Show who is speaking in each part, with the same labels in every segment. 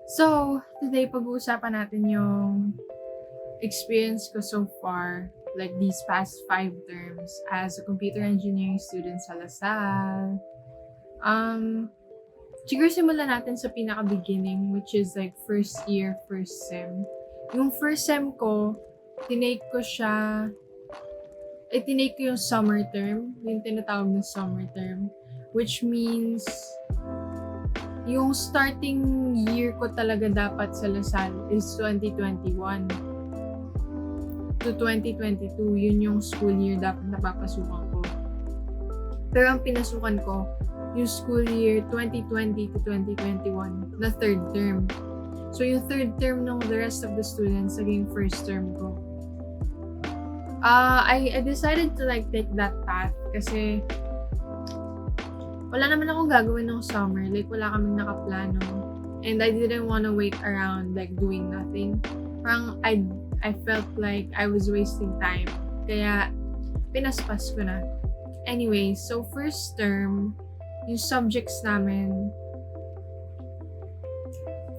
Speaker 1: So, today pag-uusapan natin yung experience ko so far, like these past 5 terms as a computer engineering student sa Salle. Siguro simulan natin sa pinaka-beginning, which is like first year, first sem. Yung first sem ko, tinake ko yung summer term, yung tinatawag na summer term, which means yung starting year ko talaga dapat sa Salle is 2021 to 2022. Yun yung school year dapat napapasukan ko. Pero ang pinasukan ko, yung school year 2020 to 2021 na third term. So yung third term ng the rest of the students naging first term ko. I decided to like take that path kasi wala naman akong gagawin ng summer. Like, wala kaming nakaplano. And I didn't wanna wait around, like, doing nothing. Parang, I felt like I was wasting time. Kaya, pinaspas ko na. Anyway, so first term, yung subjects namin,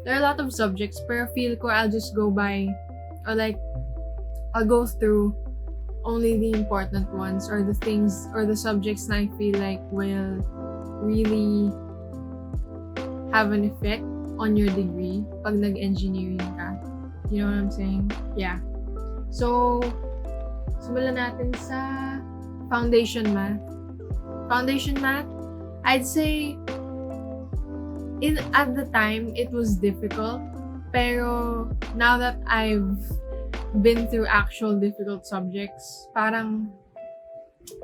Speaker 1: there are a lot of subjects, pero feel ko I'll just go by, or like, I'll go through only the important ones, or the things, or the subjects na I feel like will really have an effect on your degree pag nag-engineering ka. You know what I'm saying? Yeah. So, simulan natin sa foundation math. Foundation math, I'd say at the time, it was difficult. Pero now that I've been through actual difficult subjects, parang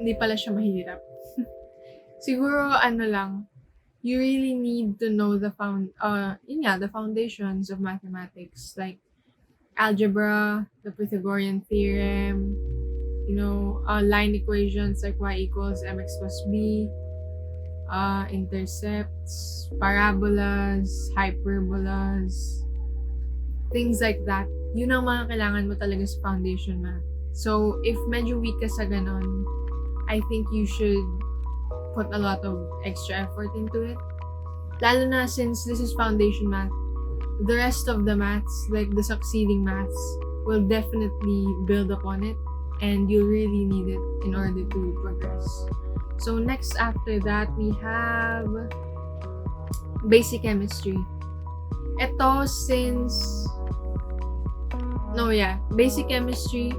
Speaker 1: hindi pala siya mahirap. Siguro, you really need to know the foundations of mathematics, like algebra, the Pythagorean theorem, line equations like y equals mx plus b, intercepts, parabolas, hyperbolas, things like that. Yun ang mga kailangan mo talaga sa foundation math. So, if medyo weak ka sa ganon, I think you should put a lot of extra effort into it. Lalo na since this is foundation math, the rest of the maths, like the succeeding maths, will definitely build upon it, and you'll really need it in order to progress. So next after that, we have basic chemistry. Basic chemistry,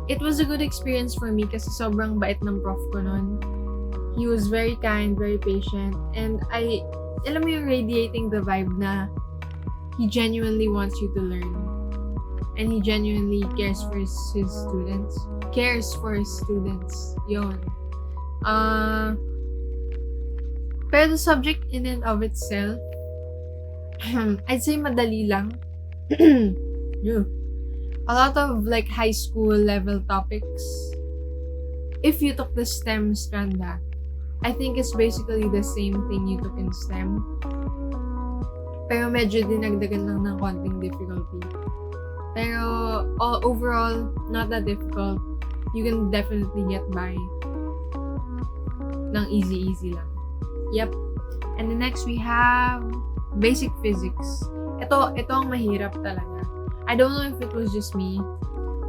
Speaker 1: it was a good experience for me kasi sobrang bait ng prof ko nun. He was very kind, very patient, and alam mo yung radiating the vibe na he genuinely wants you to learn. And he genuinely cares for his students. Yun. Pero the subject in and of itself, I'd say madali lang. A lot of like high school level topics. If you took the STEM strand, I think it's basically the same thing you took in STEM. Pero medyo dinagdagan lang ng konting difficulty. Pero overall, not that difficult. You can definitely get by ng easy lang. Yep. And the next we have basic physics. Ito ang mahirap talaga. I don't know if it was just me.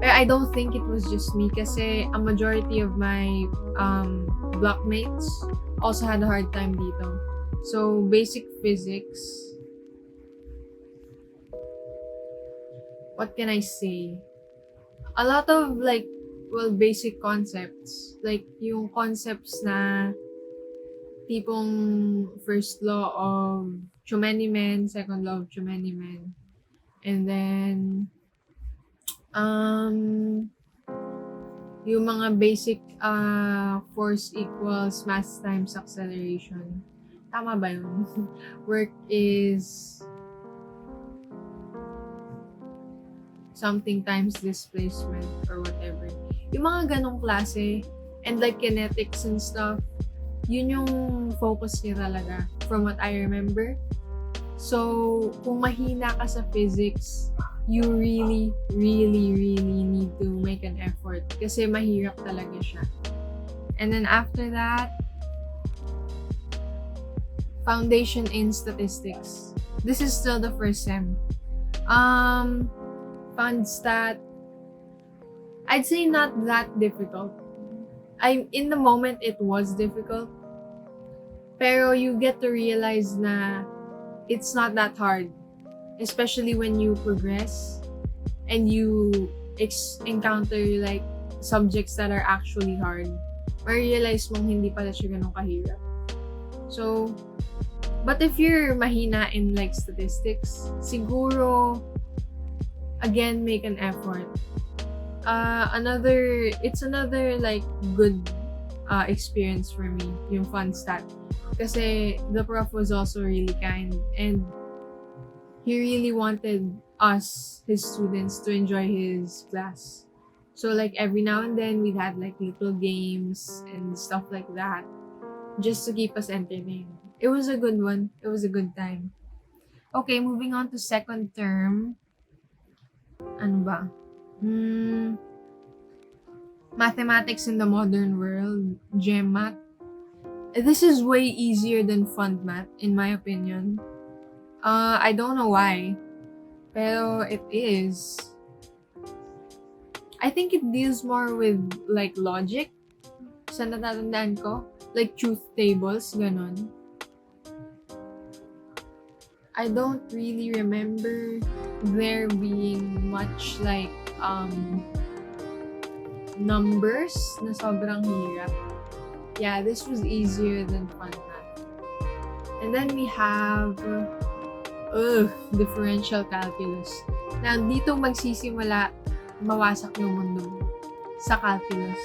Speaker 1: Pero I don't think it was just me kasi a majority of my blockmates also had a hard time dito. So, basic physics. What can I say? A lot of basic concepts. Like, yung concepts na tipong first law of Chomeny-Men, second law of Chomeny-Men. And then, yung mga basic force equals mass times acceleration. Tama ba yun? Work is something times displacement or whatever. Yung mga ganong klase and like kinetics and stuff, yun yung focus niya talaga from what I remember. So, kung mahina ka sa physics, you really, really, really need to make an effort kasi mahirap talaga siya. And then after that, foundation in statistics. This is still the first sem. Fun stat. I'd say not that difficult. In the moment, it was difficult. Pero you get to realize na it's not that hard. Especially when you progress and you encounter like subjects that are actually hard. Ma-realize mong hindi pala siya ganun kahirap. So, but if you're mahina in like statistics, siguro, again, make an effort. It's another like good experience for me, yung fun stat. Kasi the prof was also really kind and he really wanted us, his students, to enjoy his class. So like every now and then we'd have like little games and stuff like that just to keep us entertained. It was a good one. It was a good time. Okay, moving on to second term. Ano ba? Mathematics in the modern world. GEMAT. This is way easier than fund math, in my opinion. I don't know why. Pero it is. I think it deals more with like logic. Sa natatandaan ko. Like truth tables, ganon. I don't really remember there being much like numbers na sobrang hirap. Yeah, this was easier than fund math. And then we have differential calculus. Now, dito magsisimula mawasak yung mundo sa calculus.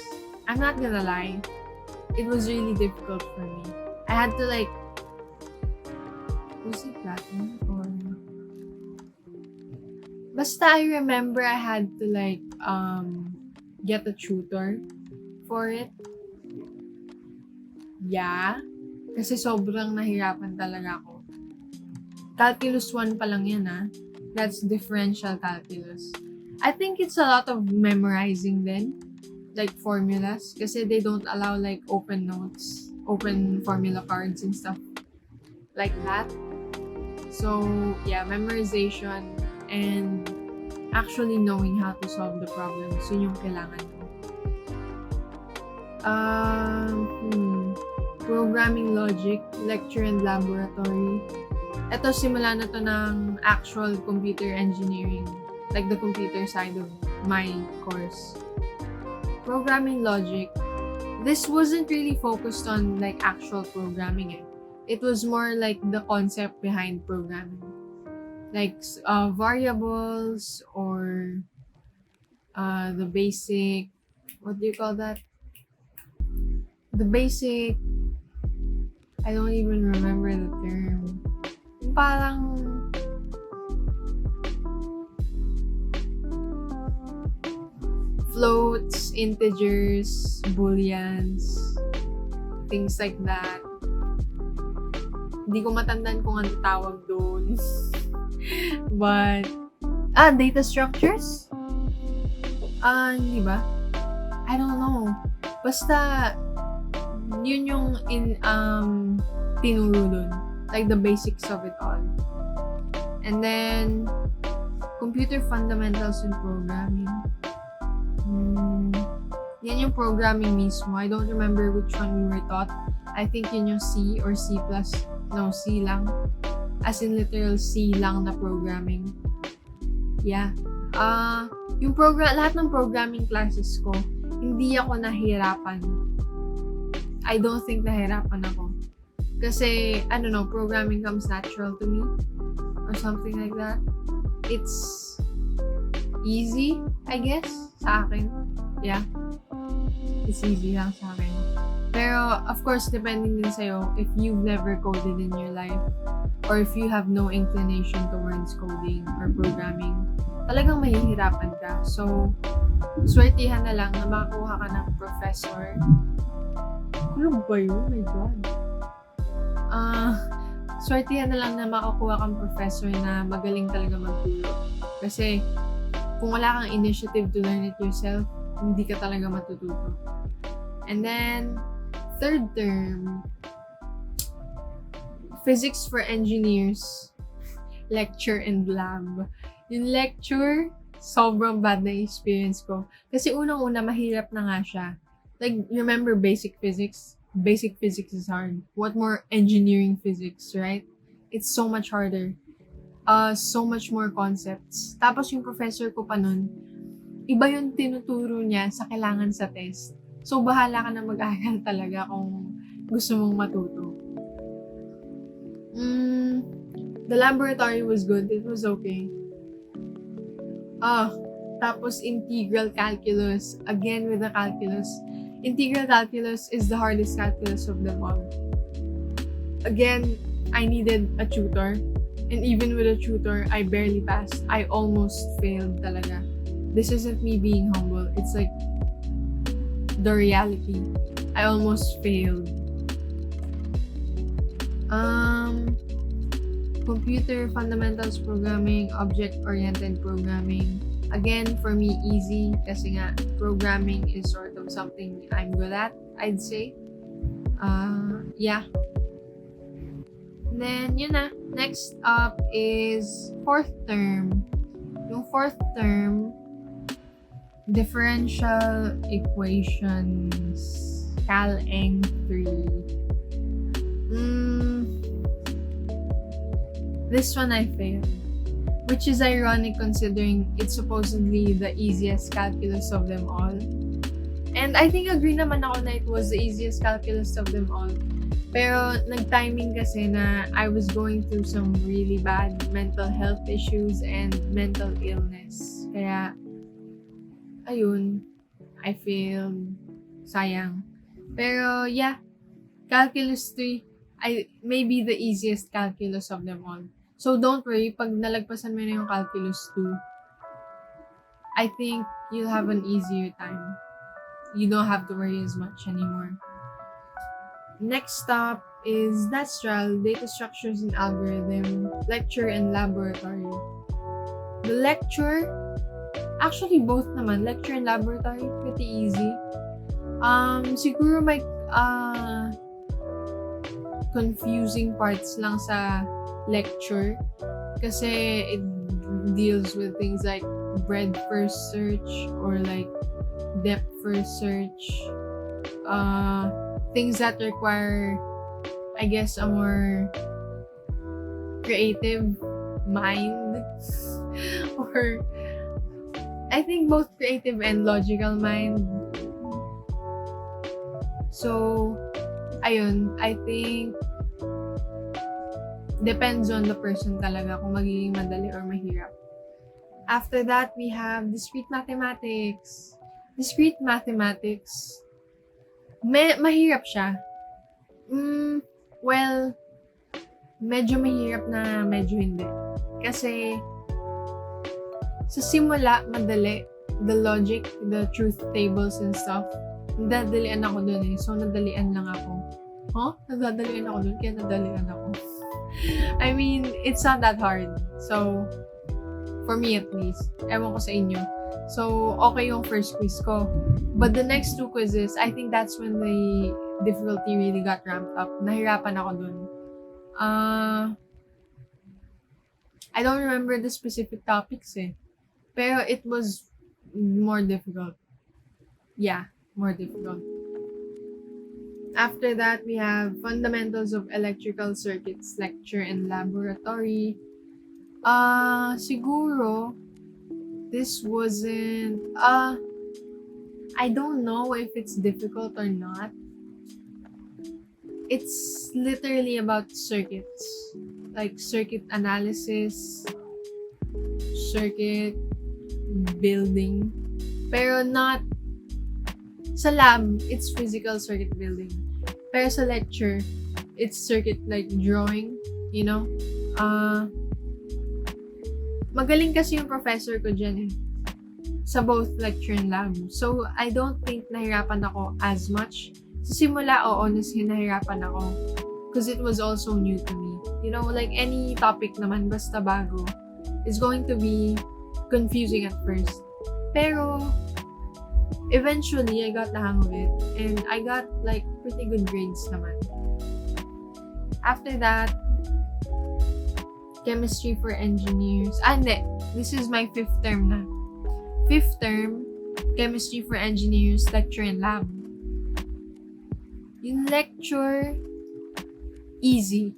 Speaker 1: I'm not gonna lie, it was really difficult for me. I had to like, was it Latin or? Basta I remember I had to like get a tutor for it. Yeah. Kasi sobrang nahirapan talaga ako. Calculus 1 pa lang yan That's differential calculus. I think it's a lot of memorizing then. Like formulas. Kasi they don't allow like open notes, open formula cards and stuff like that. So, yeah, memorization and actually knowing how to solve the problems. Yun yung kailangan mo. Programming logic, lecture and laboratory. Ito, simula na to ng actual computer engineering. Like the computer side of my course. Programming logic. This wasn't really focused on like actual programming. It was more like the concept behind programming. Like variables or the basic, what do you call that? The basic, I don't even remember the term. Parang floats, integers, booleans, things like that. Hindi ko matandaan kung ano tawag doon. But, data structures? Hindi ba? I don't know. Basta, yun yung tinuro dun. Like the basics of it all. And then, computer fundamentals and programming. Yan yung programming mismo. I don't remember which one we were taught. I think yun yung C or C+. No, C lang. As in literal C lang na programming. Yeah. Yung lahat ng programming classes ko, hindi ako nahirapan. I don't think nahirapan ako. Kasi, I don't know, programming comes natural to me. Or something like that. It's easy, I guess, sa akin. Yeah. It's easy lang sa akin. Pero, of course, depending din sa'yo if you've never coded in your life or if you have no inclination towards coding or programming, talagang mahihirapan ka. So, swertihan na lang na makakuha ka ng professor. Kulog ba yun? Oh my God. Swertihan na lang na makakuha kang professor na magaling talaga magturo. Kasi, kung wala kang initiative to learn it yourself, hindi ka talaga matututo. And then, third term, physics for engineers. lecture and lab. Yung lecture, sobrang bad na experience ko. Kasi unang-una, mahirap na nga siya. Like, remember basic physics? Basic physics is hard. What more engineering physics, right? It's so much harder. So much more concepts. Tapos yung professor ko pa nun, iba yung tinuturo niya sa kailangan sa test. So, bahala ka na mag-aral talaga kung gusto mong matuto. The laboratory was good. It was okay. Tapos integral calculus. Again with the calculus. Integral calculus is the hardest calculus of them all. Again, I needed a tutor. And even with a tutor, I barely passed. I almost failed talaga. This isn't me being humble. It's like the reality. I almost failed. Computer fundamentals programming, object-oriented programming. Again, for me, easy kasi nga, programming is sort of something I'm good at, I'd say. Yeah. And then, yun na. Next up is fourth term. Yung fourth term, differential equations, Cal Eng 3. This one I failed, which is ironic considering it's supposedly the easiest calculus of them all. And I think agree naman ako na it was the easiest calculus of them all. Pero nag-timing kasi na I was going through some really bad mental health issues and mental illness. Kaya, ayun, I failed. Sayang. Pero yeah, Calculus 3, maybe the easiest calculus of them all. So don't worry, pag nalagpasan mo na yung Calculus 2, I think you'll have an easier time. You don't have to worry as much anymore. Next stop is Natural, Data Structures and Algorithm, Lecture and Laboratory. The lecture, actually both naman, lecture and laboratory, pretty easy. Siguro may confusing parts lang sa lecture kasi it deals with things like breadth first search or like depth first search, things that require, I guess, a more creative mind or I think both creative and logical mind. So ayun, I think depends on the person talaga kung magiging madali or mahirap. After that, we have discrete mathematics. Discrete mathematics, mahirap siya. Well, medyo mahirap na medyo hindi. Kasi sa simula, madali. The logic, the truth tables and stuff, nadadalian ako dun eh. So, nadalian lang ako. Nadadalian ako dun, kaya nadalian ako. I mean, it's not that hard. So, for me at least. Ewan ko sa inyo. So, okay yung first quiz ko. But the next two quizzes, I think that's when the difficulty really got ramped up. Nahirapan ako dun. I don't remember the specific topics eh. Pero it was more difficult. Yeah, more difficult. After that, we have Fundamentals of Electrical Circuits, Lecture and Laboratory. Siguro, this wasn't, I don't know if it's difficult or not. It's literally about circuits. Like circuit analysis, circuit building. Pero not, sa lab, it's physical circuit building. Pero sa lecture, it's circuit like drawing, you know? Magaling kasi yung professor ko dyan eh. Sa both lecture and lab. So, I don't think nahirapan ako as much. Sa simula, oo, nahirapan ako. Because it was also new to me. You know, like any topic naman, basta bago, it's going to be confusing at first. Pero, eventually, I got the hang of it. And I got like pretty good grades naman. After that, chemistry for engineers. Hindi. This is my 5th term na. 5th term, chemistry for engineers, lecture and lab. Yung lecture, easy.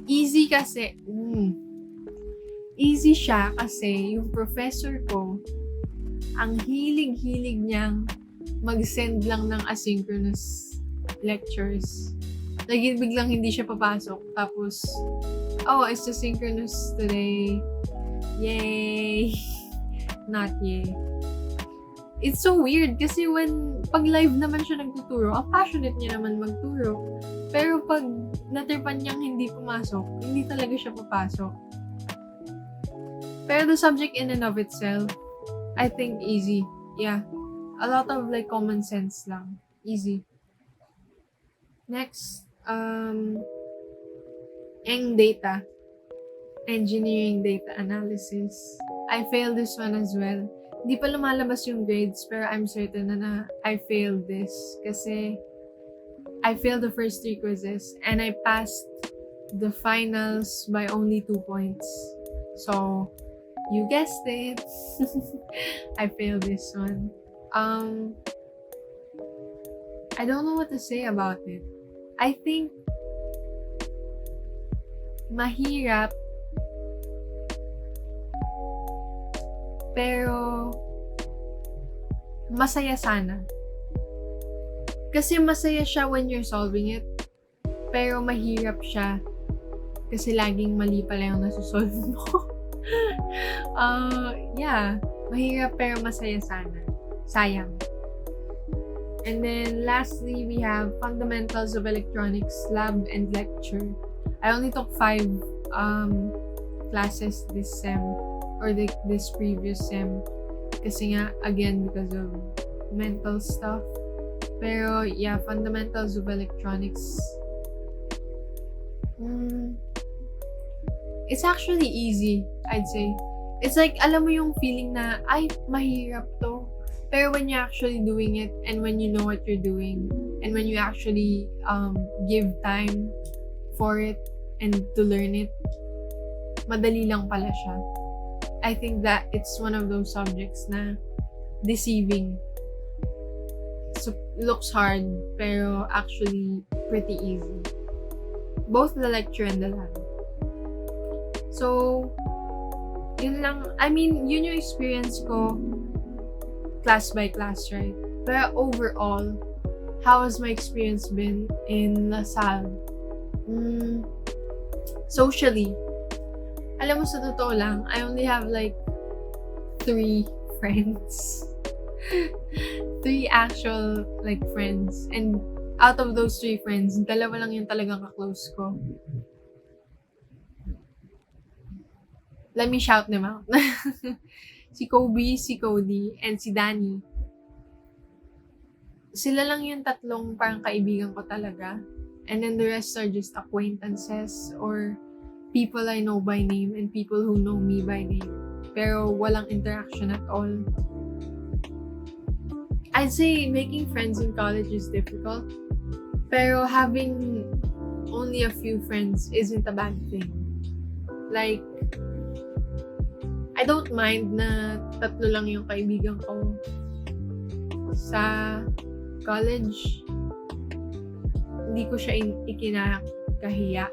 Speaker 1: Easy kasi, easy siya kasi yung professor ko, ang hilig-hilig niyang mag-send lang ng asynchronous lectures. Like, biglang hindi siya papasok. Tapos, it's asynchronous today. Yay! Not yay. It's so weird kasi pag live naman siya nagtuturo, ang passionate niya naman magturo. Pero pag natirpan niyang hindi pumasok, hindi talaga siya papasok. Pero the subject in and of itself, I think easy. Yeah. A lot of like common sense lang. Easy. Next, data. Engineering data analysis. I failed this one as well. Hindi pa lumalabas yung grades, pero I'm certain na I failed this. Kasi I failed the first 3 quizzes and I passed the finals by only 2 points. So, you guessed it. I failed this one. I don't know what to say about it. I think mahirap, pero masaya sana. Kasi masaya siya when you're solving it, pero mahirap siya kasi laging mali pala yung nasusolve mo. Yeah, mahirap pero masaya sana. Sayang. And then lastly, we have Fundamentals of Electronics Lab and Lecture. I only took 5 classes this sem or this previous sem kasi nga, again, because of mental stuff. Pero yeah, Fundamentals of Electronics, it's actually easy, I'd say. It's like, alam mo yung feeling na, ay, mahirap to. Pero when you're actually doing it, and when you know what you're doing, and when you actually give time for it, and to learn it, madali lang pala siya. I think that it's one of those subjects na deceiving. So, looks hard, pero actually pretty easy. Both the lecture and the lab. So, yun lang. I mean, yun yung experience ko class by class, right? But overall, how has my experience been in Salle? Socially, alam mo, sa totoo lang, I only have like 3 friends. 3 actual like friends. And out of those 3 friends, 2 lang yung talagang ka-close ko. Let me shout them out. Si Kobe, si Cody, and si Danny. Sila lang yung 3 parang kaibigan ko talaga. And then the rest are just acquaintances or people I know by name and people who know me by name. Pero walang interaction at all. I'd say making friends in college is difficult. Pero having only a few friends isn't a bad thing. Like, I don't mind na 3 lang yung kaibigan ko sa college. Hindi ko siya ikinakahiya.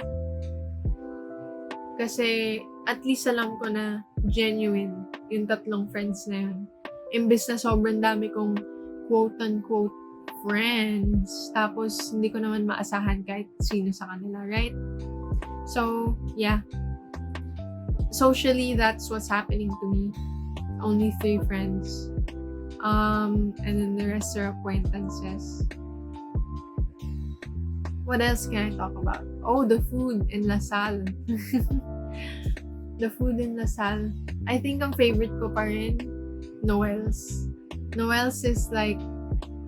Speaker 1: Kasi at least alam ko na genuine yung 3 friends na yun. Imbes na sobrang dami kong quote-unquote friends, tapos hindi ko naman maasahan kahit sino sa kanila, right? So, yeah. Socially, that's what's happening to me. Only 3 friends. And then the rest are acquaintances. What else can I talk about? Oh, the food in Salle. The food in Salle. I think ang favorite ko pa rin, Noel's. Noel's is like,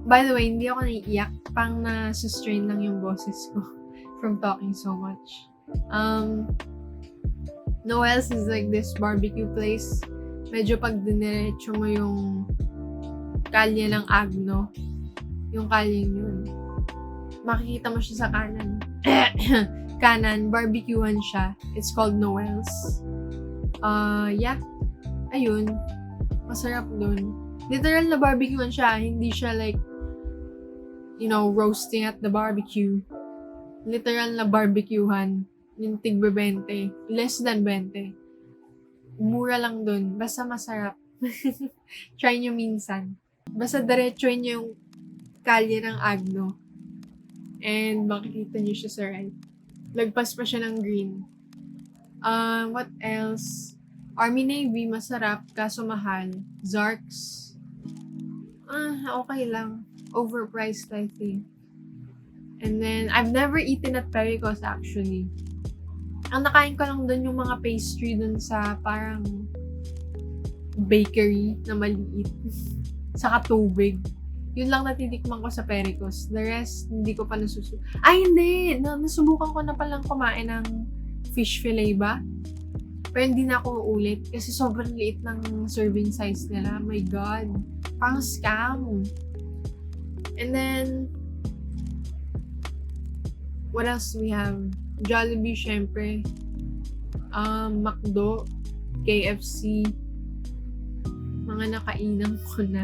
Speaker 1: by the way, hindi ako naiiyak. Pang na-sustain lang yung boses ko from talking so much. Noel's is like this barbecue place. Medyo pag diniretso mo yung kalye ng Agno, yung kalye yun, makikita mo siya sa kanan. kanan, barbecuehan siya. It's called Noel's. Yeah. Ayun. Masarap dun. Literal na barbecuehan siya. Hindi siya like, roasting at the barbecue. Literal na barbecuehan. Yung tigbe 20. Less than 20. Mura lang dun. Basta masarap. Try nyo minsan. Basta diretsuin nyo yung kalye ng Agno. And makikita nyo siya sa right. Lagpas pa siya ng green. What else? Army Navy, masarap. Kaso mahal. Zarks. Okay lang. Overpriced, I think. And then, I've never eaten at Pericos actually. Ang nakain ko lang dun yung mga pastry dun sa parang bakery na maliit. Saka tubig. Yun lang natitikman ko sa Pericos. The rest, hindi ko pa nasusubukan. Ay, hindi! Nasubukan ko na palang kumain ng fish fillet ba? Pero hindi na ako uulit kasi sobrang liit ng serving size nila. My God. Parang scam. And then, what else we have? Jollibee, syempre. McDo, KFC. Mga nakainan ko na.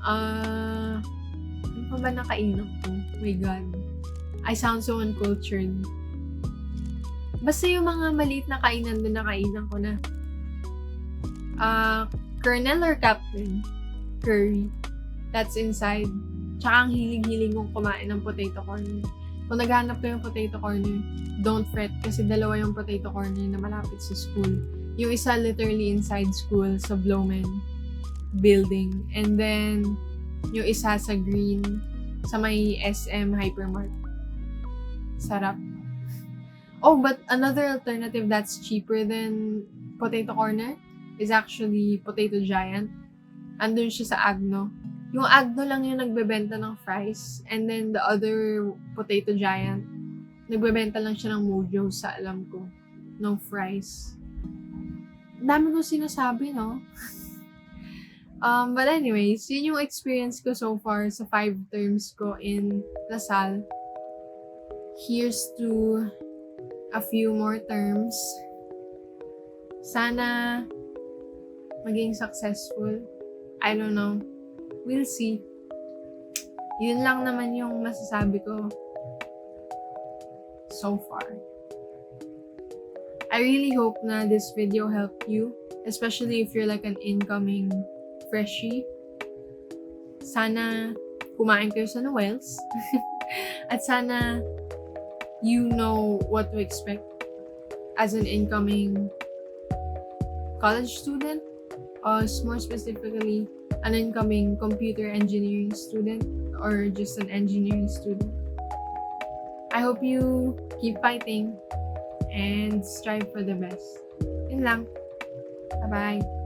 Speaker 1: Ano pa ba nakainan ko? My God. I sound so uncultured. Basta yung mga maliit na kainan doon nakainan ko na. Colonel or Captain? Curry. That's inside. Tsaka ang hilig-hilig kong kumain ng potato corner. Kung naghanap ko yung potato corner, don't fret kasi dalawa yung potato corner na malapit sa school. Yung isa literally inside school sa Blowman building. And then, yung isa sa green sa may SM Hypermart. Sarap. Oh, but another alternative that's cheaper than potato corner is actually Potato Giant. Andun siya sa Agno. Yung Agno lang yung nagbebenta ng fries. And then the other Potato Giant, nagbebenta lang siya ng Mojo sa alam ko. Ng fries. Dami ko sinasabi, no? But anyways, yun yung experience ko so far sa 5 terms ko in Salle. Here's to a few more terms. Sana maging successful. I don't know. We'll see. Yun lang naman yung masasabi ko so far. I really hope na this video helped you, especially if you're like an incoming freshie. Sana kumain kayo sa Noel's. At sana you know what to expect as an incoming college student, or more specifically, an incoming computer engineering student, or just an engineering student. I hope you keep fighting and strive for the best. Yun lang. Bye-bye.